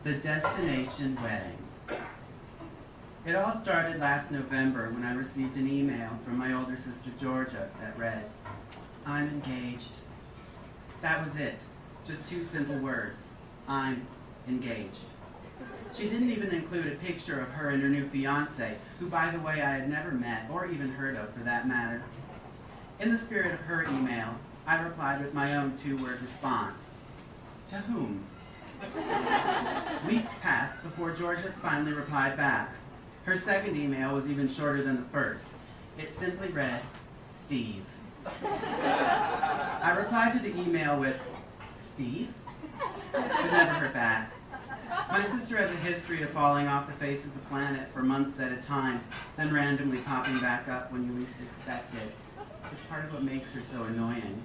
The destination wedding. It all started last November when I received an email from my older sister Georgia that read, "I'm engaged." That was it. Just two simple words. I'm engaged. She didn't even include a picture of her and her new fiancé, who, by the way, I had never met or even heard of for that matter. In the spirit of her email, I replied with my own two-word response. To whom? Weeks passed before Georgia finally replied back. Her second email was even shorter than the first. It simply read, Steve. I replied to the email with, Steve? But never heard back. My sister has a history of falling off the face of the planet for months at a time, then randomly popping back up when you least expect it. It's part of what makes her so annoying.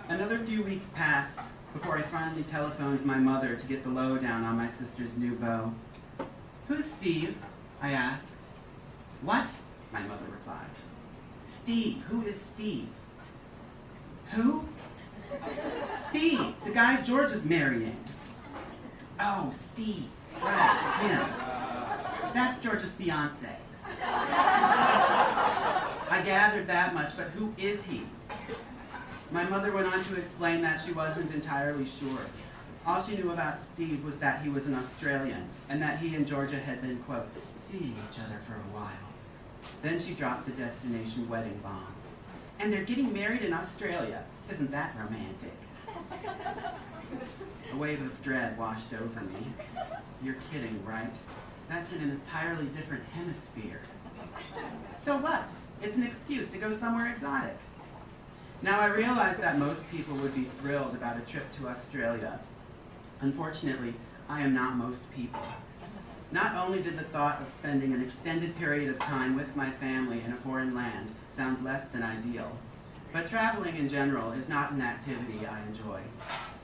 Another few weeks passed before I finally telephoned my mother to get the lowdown on my sister's new beau. Who's Steve? I asked. What? My mother replied. Steve. Who is Steve? Who? Steve, the guy George is marrying. Oh, Steve. Right, him. That's George's fiancé. I gathered that much, but who is he? My mother went on to explain that she wasn't entirely sure. All she knew about Steve was that he was an Australian, and that he and Georgia had been, quote, seeing each other for a while. Then she dropped the destination wedding bomb. And they're getting married in Australia. Isn't that romantic? A wave of dread washed over me. You're kidding, right? That's in an entirely different hemisphere. So what? It's an excuse to go somewhere exotic. Now I realize that most people would be thrilled about a trip to Australia. Unfortunately, I am not most people. Not only did the thought of spending an extended period of time with my family in a foreign land sound less than ideal, but traveling in general is not an activity I enjoy.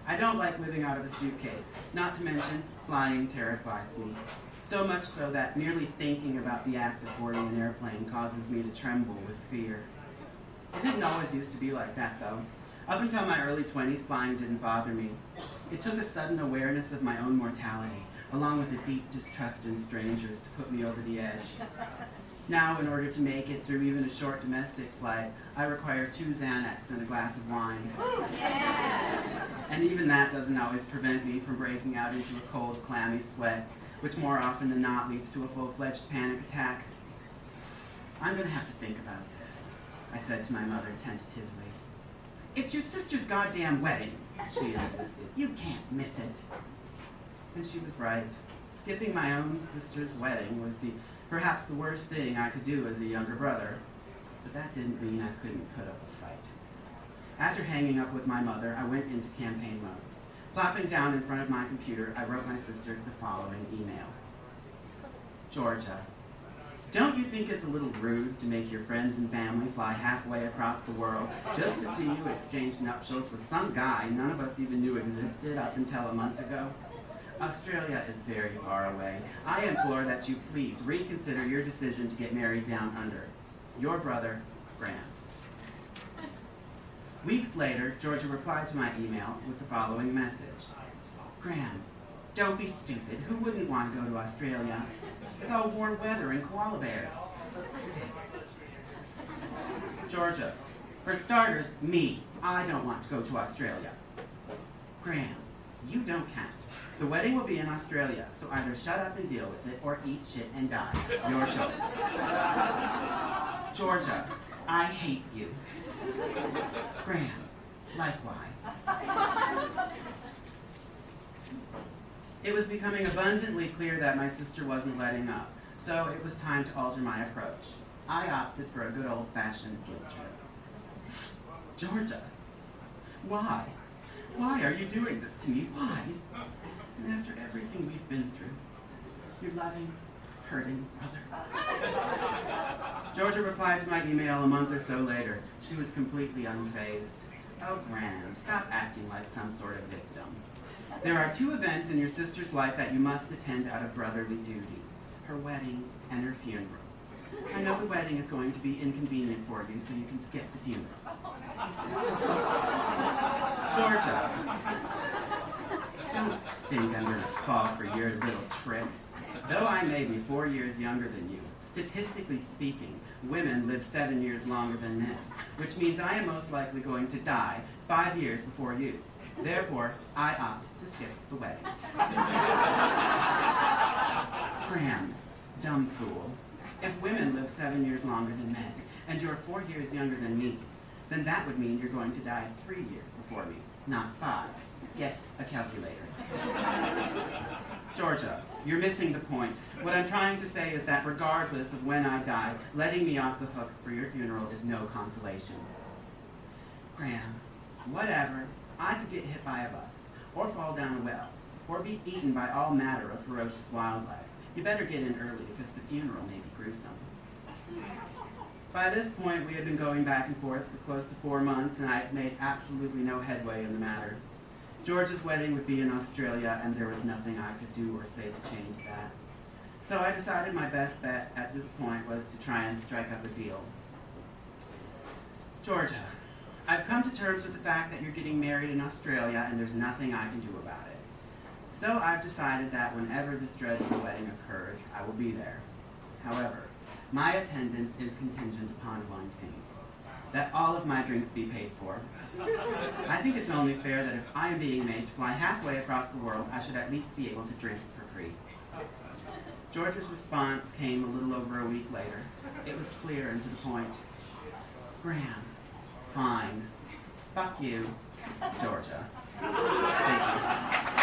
I don't like living out of a suitcase, not to mention flying terrifies me. So much so that merely thinking about the act of boarding an airplane causes me to tremble with fear. It didn't always used to be like that, though. Up until my early 20s, flying didn't bother me. It took a sudden awareness of my own mortality, along with a deep distrust in strangers, to put me over the edge. Now, in order to make it through even a short domestic flight, I require 2 Xanax and a glass of wine. Yeah. And even that doesn't always prevent me from breaking out into a cold, clammy sweat, which more often than not leads to a full-fledged panic attack. I'm going to have to think about this, I said to my mother tentatively. It's your sister's goddamn wedding, she insisted. You can't miss it. And she was right. Skipping my own sister's wedding was perhaps the worst thing I could do as a younger brother, but that didn't mean I couldn't put up a fight. After hanging up with my mother, I went into campaign mode. Plopping down in front of my computer, I wrote my sister the following email. Georgia, don't you think it's a little rude to make your friends and family fly halfway across the world just to see you exchange nuptials with some guy none of us even knew existed up until a month ago? Australia is very far away. I implore that you please reconsider your decision to get married down under. Your brother, Graham. Weeks later, Georgia replied to my email with the following message. Graham, don't be stupid. Who wouldn't want to go to Australia? It's all warm weather and koala bears. Georgia, for starters, me. I don't want to go to Australia. Graham, you don't count. The wedding will be in Australia, so either shut up and deal with it, or eat shit and die. Your choice. Georgia, I hate you. Graham, likewise. It was becoming abundantly clear that my sister wasn't letting up, so it was time to alter my approach. I opted for a good old-fashioned guilt trip. Georgia, why? Why are you doing this to me? Why? And after everything we've been through, your loving, hurting brother. Georgia replied to my email a month or so later. She was completely unfazed. Oh, Graham, stop acting like some sort of victim. There are 2 events in your sister's life that you must attend out of brotherly duty. Her wedding and her funeral. I know the wedding is going to be inconvenient for you, so you can skip the funeral. Georgia, don't think I'm gonna fall for your little trick? Though I may be 4 years younger than you, statistically speaking, women live 7 years longer than men, which means I am most likely going to die 5 years before you. Therefore, I opt to skip the wedding. Graham, dumb fool. If women live 7 years longer than men, and you're 4 years younger than me, then that would mean you're going to die 3 years before me, not 5. Get a calculator. Georgia, you're missing the point. What I'm trying to say is that regardless of when I die, letting me off the hook for your funeral is no consolation. Graham, whatever. I could get hit by a bus, or fall down a well, or be eaten by all manner of ferocious wildlife. You better get in early because the funeral may be gruesome. By this point, we had been going back and forth for close to 4 months, and I had made absolutely no headway in the matter. George's wedding would be in Australia, and there was nothing I could do or say to change that. So I decided my best bet at this point was to try and strike up a deal. Georgia, I've come to terms with the fact that you're getting married in Australia, and there's nothing I can do about it. So I've decided that whenever this dreadful wedding occurs, I will be there. However, my attendance is contingent upon one thing: that all of my drinks be paid for. I think it's only fair that if I am being made to fly halfway across the world, I should at least be able to drink for free. George's response came a little over a week later. It was clear and to the point. Graham, fine. Fuck you, Georgia. Thank you.